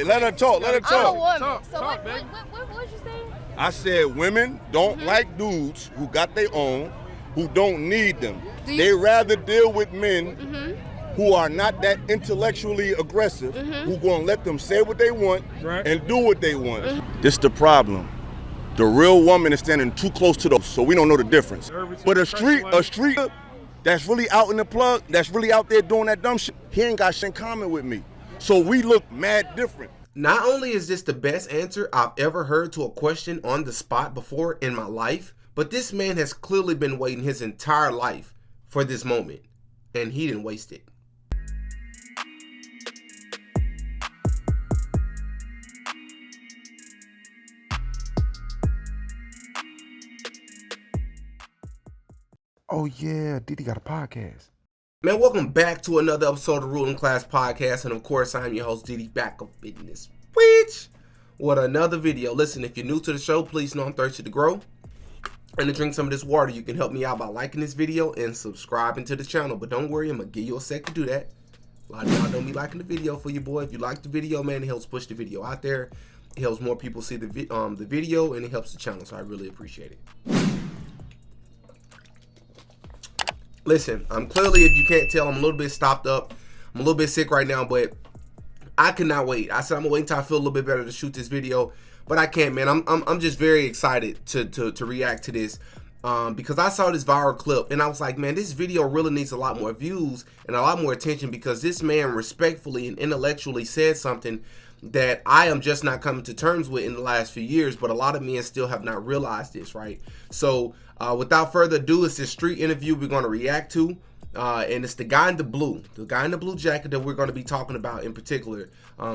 let her talk. Let her talk. I'm a woman. Talk, So talk, what you say? I said women don't like dudes who got their own, who don't need them. They rather deal with men who are not that intellectually aggressive, who gonna let them say what they want and do what they want. This the problem. The real woman is standing too close to those, so we don't know the difference. But a street that's really out in the plug, that's really out there doing that dumb shit, he ain't got shit in common with me. So we look mad different. Not only is this the best answer I've ever heard to a question on the spot before in my life, but this man has clearly been waiting his entire life for this moment, and he didn't waste it. Oh yeah, Diddy got a podcast. Man, welcome back to another episode of Ruling Class Podcast, and of course, I'm your host, Diddy, back up in this bitch with another video. Listen, if you're new to the show, please know I'm thirsty to grow and to drink some of this water. You can help me out by liking this video and subscribing to the channel, but don't worry, I'm gonna give you a sec to do that. A lot of y'all don't be liking the video for you, boy. If you like the video, man, it helps push the video out there. It helps more people see the video, and it helps the channel, so I really appreciate it. Listen, I'm clearly, if you can't tell, I'm a little bit stopped up. I'm a little bit sick right now, but I cannot wait. I said I'm gonna wait until I feel a little bit better to shoot this video, but I can't, man. I'm just very excited to react to this because I saw this viral clip and I was like, man, this video really needs a lot more views and a lot more attention because this man respectfully and intellectually said something that I am just not coming to terms with in the last few years, but a lot of men still have not realized this, right? So without further ado, it's this street interview we're going to react to, and it's the guy in the blue jacket that we're going to be talking about in particular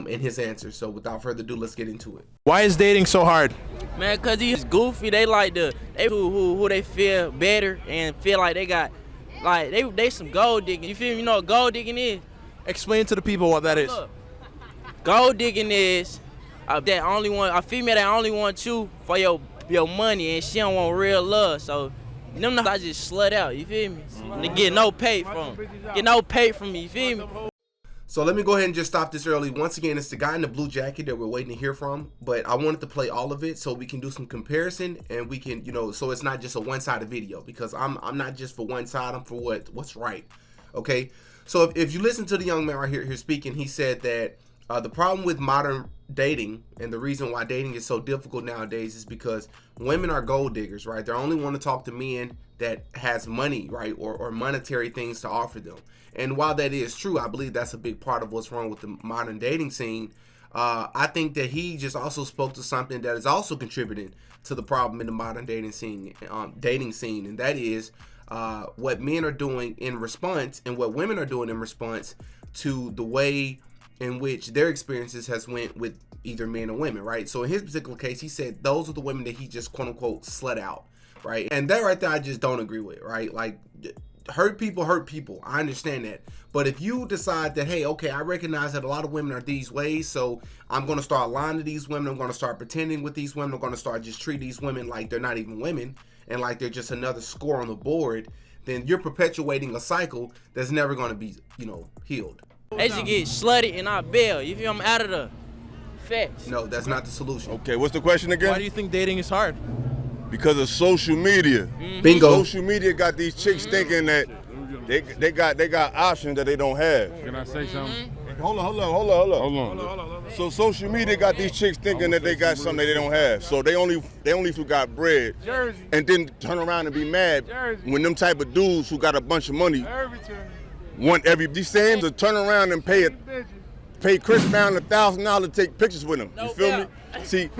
in his answer. So without further ado, let's get into it. Why is dating so hard? Man, cause he's goofy. They like who they feel better and feel like they got, like they some gold digging. You feel me? You know what gold digging is? Explain to the people what that is. Look, gold digging is a female that only wants you for your money and she don't want real love. So them I just slut out. You feel me? They get no pay from me. You feel me? So let me go ahead and just stop this early. Once again, it's the guy in the blue jacket that we're waiting to hear from, but I wanted to play all of it so we can do some comparison and we can, so it's not just a one-sided video because I'm not just for one side, I'm for what's right. Okay? So if you listen to the young man right here speaking, he said that the problem with modern dating and the reason why dating is so difficult nowadays is because women are gold diggers, right? They only want to talk to men that has money, right, or monetary things to offer them. And while that is true, I believe that's a big part of what's wrong with the modern dating scene. I think that he just also spoke to something that is also contributing to the problem in the modern dating scene, and that is what men are doing in response and what women are doing in response to the way in which their experiences has went with either men or women, right? So in his particular case, he said those are the women that he just quote unquote slut out, right? And that right there, I just don't agree with, right? Like, hurt people. I understand that. But if you decide that, hey, okay, I recognize that a lot of women are these ways, so I'm going to start lying to these women. I'm going to start pretending with these women. I'm going to start just treat these women like they're not even women and like they're just another score on the board, then you're perpetuating a cycle that's never going to be, healed. They just get slutty and I bail. You feel I'm out of the facts. No, that's not the solution. Okay, what's the question again? Why do you think dating is hard? Because of social media. Bingo. Social media got these chicks thinking that they got options that they don't have. Can I say something? Hold on. So social media got these chicks thinking that they got something that they don't have. So they only forgot bread, and then turn around and be mad when them type of dudes who got a bunch of money want these same to turn around and pay Chris Brown $1,000 to take pictures with him. You feel me? See,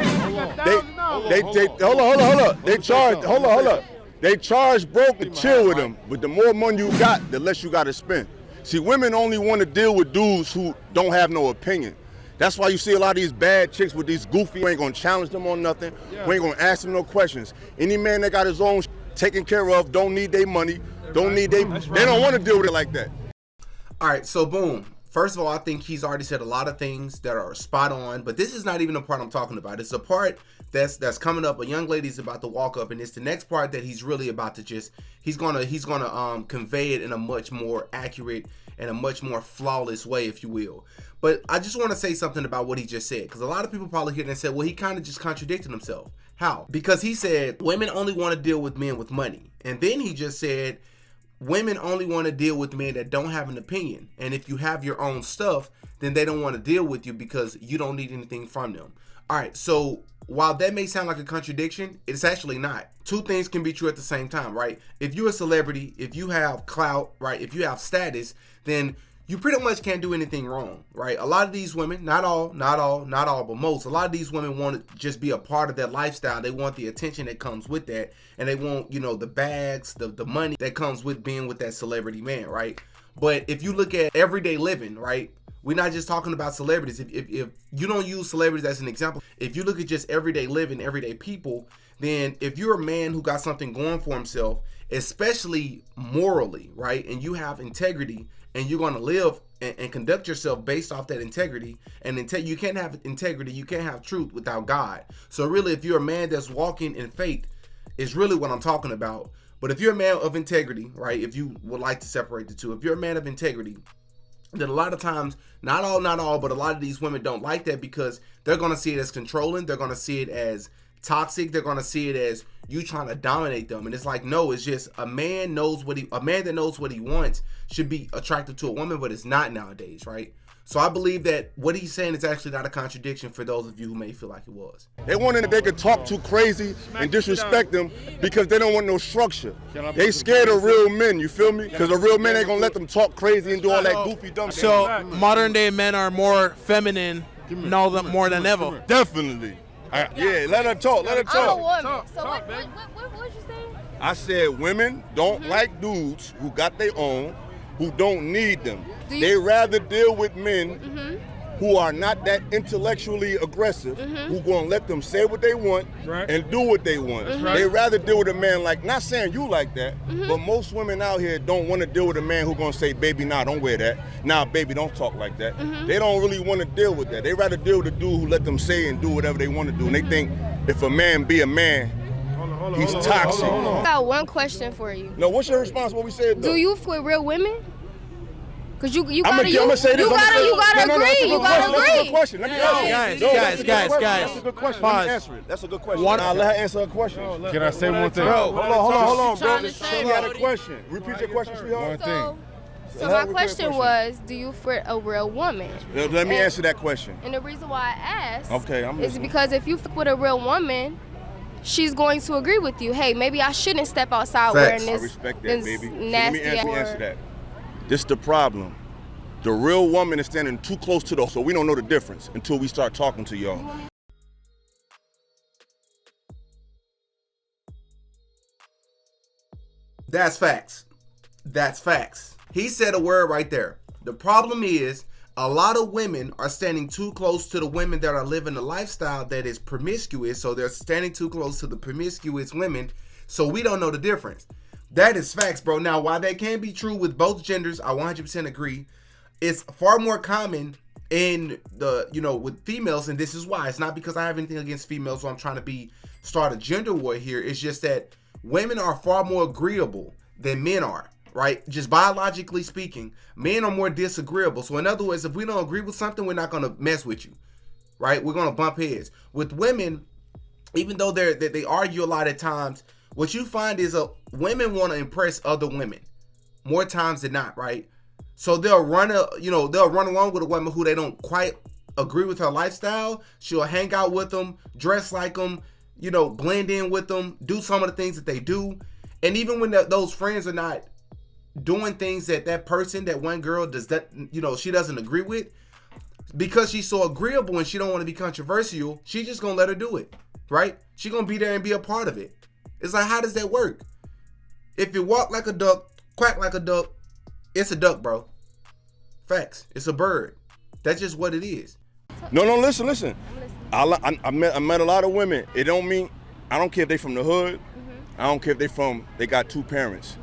they charge broke to chill with them, but the more money you got, the less you got to spend. See, women only want to deal with dudes who don't have no opinion. That's why you see a lot of these bad chicks with these goofy, we ain't gonna challenge them on nothing. We ain't gonna ask them no questions. Any man that got his own taken care of, don't need their money, they don't want to deal with it like that. All right, so boom. First of all, I think he's already said a lot of things that are spot on, but this is not even the part I'm talking about. It's a part that's coming up. A young lady's about to walk up, and it's the next part that he's really about to he's gonna convey it in a much more accurate in a much more flawless way, if you will. But I just want to say something about what he just said, because a lot of people probably hear it and said, well, he kind of just contradicted himself. How? Because he said women only want to deal with men with money. And then he just said women only want to deal with men that don't have an opinion. And if you have your own stuff, then they don't want to deal with you because you don't need anything from them. All right, so while that may sound like a contradiction, it's actually not. Two things can be true at the same time, right? If you're a celebrity, if you have clout, right, if you have status, then you pretty much can't do anything wrong, right? A lot of these women, not all, but most, a lot of these women want to just be a part of that lifestyle. They want the attention that comes with that, and they want, you know, the bags, the money that comes with being with that celebrity man, right? But if you look at everyday living, right, we're not just talking about celebrities. If you don't use celebrities as an example, if you look at just everyday living, everyday people, then if you're a man who got something going for himself, especially morally, right, and you have integrity, and you're going to live and conduct yourself based off that integrity, and you can't have integrity, you can't have truth without God. So really, if you're a man that's walking in faith, is really what I'm talking about. But if you're a man of integrity, right, if you would like to separate the two, if you're a man of integrity, then a lot of times, not all, but a lot of these women don't like that because they're going to see it as controlling. They're going to see it as toxic. They're going to see it as you trying to dominate them. And it's like, no, it's just a man that knows what he wants should be attracted to a woman, but it's not nowadays, right? So I believe that what he's saying is actually not a contradiction for those of you who may feel like it was. They wanted that they could talk too crazy and disrespect them because they don't want no structure. They scared of real men, you feel me? Because a real man ain't gonna let them talk crazy and do all that goofy dumb shit. So modern day men are more feminine now more than ever. Definitely. Yeah, let her talk, let her I'm a talk. woman. So what you say? I said women don't like dudes who got their own, who don't need them. They rather deal with men who are not that intellectually aggressive, who gonna let them say what they want and do what they want. They rather deal with a man like, not saying you like that, but most women out here don't want to deal with a man who gonna say, baby, nah, don't wear that. Nah, baby, don't talk like that. They don't really want to deal with that. They rather deal with a dude who let them say and do whatever they want to do. And they think if a man be a man, he's toxic. I got one question for you. No, what's your response to what we said though? Do you with real women? Cause you I'm gotta gonna say this. you gotta agree. You gotta That's a agree. good question. Let me answer it. Guys. That's a good question. Let me answer it. That's a good question. I'll let her answer her question. Can I say one thing? Bro, hold on, bro. Trying to say, She had a question. Repeat your question, sweetheart. So my question was, do you for a real woman? Let me answer that question. And the reason why I asked I'm is listening. because if you fuck with a real woman, she's going to agree with you. Hey, maybe I shouldn't step outside Facts. wearing I this, respect that, this baby. So nasty let me answer that. This is the problem. The real woman is standing too close to so we don't know the difference until we start talking to y'all. That's facts. That's facts. He said a word right there. The problem is a lot of women are standing too close to the women that are living a lifestyle that is promiscuous. So they're standing too close to the promiscuous women. So we don't know the difference. That is facts, bro. Now, while that can be true with both genders, I 100% agree. It's far more common in the, with females. And this is why. It's not because I have anything against females, so I'm trying to start a gender war here. It's just that women are far more agreeable than men are, right? Just biologically speaking, men are more disagreeable. So in other words, if we don't agree with something, we're not going to mess with you, right? We're going to bump heads. With women, even though they argue a lot of times, what you find is women want to impress other women more times than not, right? So they'll run along with a woman who they don't quite agree with her lifestyle. She'll hang out with them, dress like them, blend in with them, do some of the things that they do. And even when those friends are not doing things that person, that one girl does that, she doesn't agree with, because she's so agreeable and she don't want to be controversial, she's just going to let her do it, right? She's going to be there and be a part of it. It's like, how does that work? If you walk like a duck, quack like a duck, it's a duck, bro. Facts. It's a bird. That's just what it is. No, listen. I met a lot of women. It don't mean, I don't care if they from the hood. I don't care if they got two parents.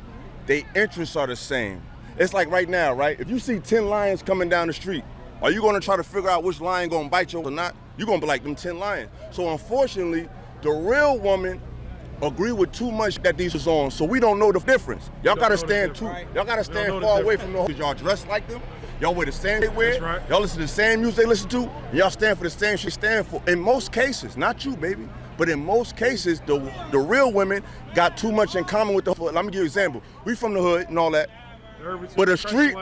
Their interests are the same. It's like right now, right? If you see 10 lions coming down the street, are you gonna try to figure out which lion gonna bite you or not? You're gonna be like them 10 lions. So unfortunately, the real woman agree with too much that these is on, so we don't know the difference. Y'all gotta stand y'all gotta stand far away from the hoes. Y'all dress like them. Y'all wear the same they wear. Right. Y'all listen to the same music they listen to. And y'all stand for the same shit stand for. In most cases, not you, baby, but in most cases, the real women got too much in common with the hood. Let me give you an example. We from the hood and all that, but a street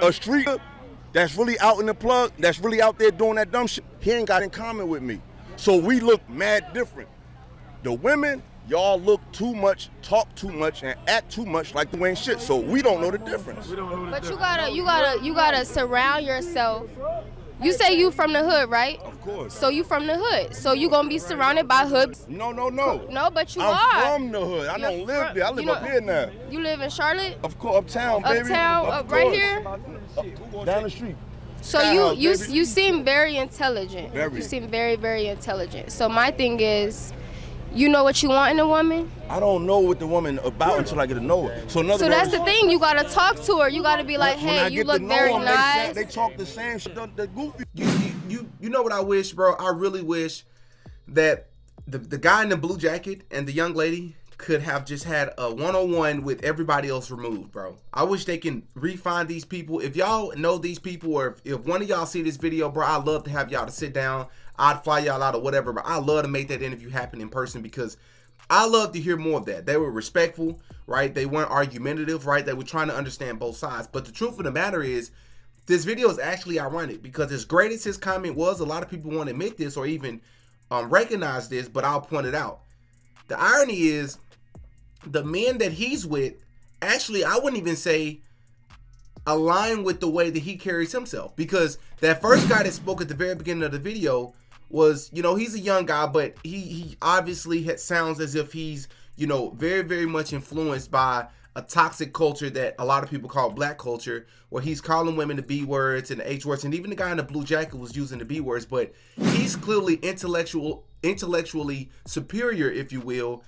that's really out in the plug, that's really out there doing that dumb shit, he ain't got in common with me. So we look mad different. The women, y'all look too much, talk too much, and act too much like the ain't shit. So we don't know the difference. But you gotta surround yourself. You say you from the hood, right? Of course. So you from the hood. So you gonna be surrounded by hoods. No. No, but you I'm are. from the hood. I don't live there. I live up here now. You live in Charlotte? Of course, uptown, baby. Uptown, Of right course. here? Down the street. So you seem very intelligent. Very. You seem very, very intelligent. So my thing is, you know what you want in a woman? I don't know what the woman about until I get to know her. So that's the thing. You gotta talk to her. You gotta be like, hey, you look very nice. They talk the same shit. The goofy. You know what I wish, bro? I really wish that the guy in the blue jacket and the young lady could have just had a one-on-one with everybody else removed, bro. I wish they can refine these people. If y'all know these people, or if one of y'all see this video, bro, I'd love to have y'all to sit down. I'd fly y'all out or whatever, but I'd love to make that interview happen in person, because I love to hear more of that. They were respectful, right? They weren't argumentative, right? They were trying to understand both sides. But the truth of the matter is, this video is actually ironic, because as great as his comment was, a lot of people won't admit this or even recognize this, but I'll point it out. The irony is, the men that he's with, actually, I wouldn't even say align with the way that he carries himself, because that first guy that spoke at the very beginning of the video was, you know, he's a young guy, but he obviously sounds as if he's, you know, very, very much influenced by a toxic culture that a lot of people call black culture, where he's calling women the B words and the H words, and even the guy in the blue jacket was using the B words, but he's clearly intellectually superior, if you will,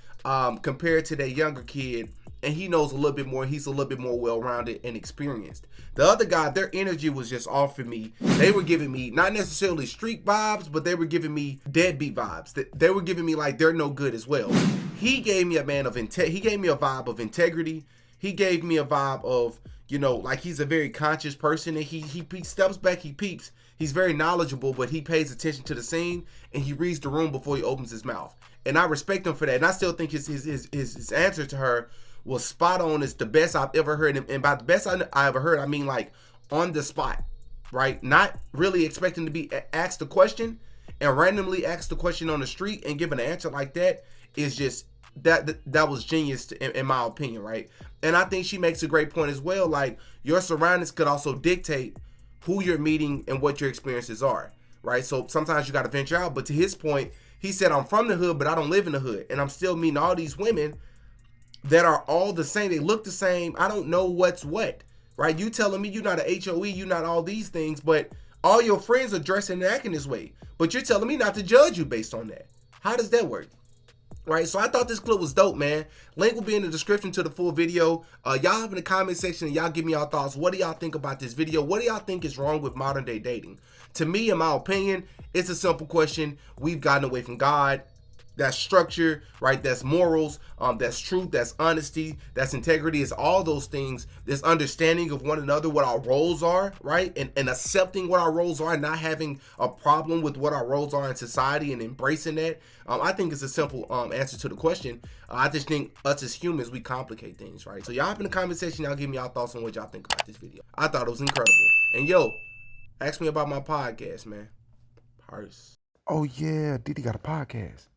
compared to that younger kid, and he knows a little bit more. He's a little bit more well-rounded and experienced. The other guy, their energy was just off for me. They were giving me not necessarily street vibes, but they were giving me deadbeat vibes. They were giving me like they're no good as well. He gave me a he gave me a vibe of integrity. He gave me a vibe of, you know, like he's a very conscious person, and he steps back, he peeps. He's very knowledgeable, but he pays attention to the scene, and he reads the room before he opens his mouth. And I respect him for that. And I still think his answer to her was spot on. It's the best I've ever heard. And by the best I ever heard, I mean like on the spot, right? Not really expecting to be asked a question and randomly asked the question on the street and give an answer like that is just, that was genius in my opinion, right? And I think she makes a great point as well. Like, your surroundings could also dictate who you're meeting and what your experiences are, right? So sometimes you got to venture out. But to his point, he said, I'm from the hood, but I don't live in the hood. And I'm still meeting all these women that are all the same. They look the same. I don't know what's what, right? You telling me you're not a HOE, you're not all these things, but all your friends are dressing and acting this way. But you're telling me not to judge you based on that. How does that work? Right, so I thought this clip was dope, man. Link will be in the description to the full video. Y'all have in the comment section, and y'all give me y'all thoughts. What do y'all think about this video? What do y'all think is wrong with modern day dating? To me, in my opinion, it's a simple question. We've gotten away from God. That's structure, right? That's morals, that's truth, that's honesty, that's integrity, it's all those things. This understanding of one another, what our roles are, right? And accepting what our roles are, not having a problem with what our roles are in society and embracing that. I think it's a simple answer to the question. I just think us as humans, we complicate things, right? So y'all up in the comment section, y'all give me y'all thoughts on what y'all think about this video. I thought it was incredible. And yo, ask me about my podcast, man. Peace. Oh yeah, Diddy got a podcast.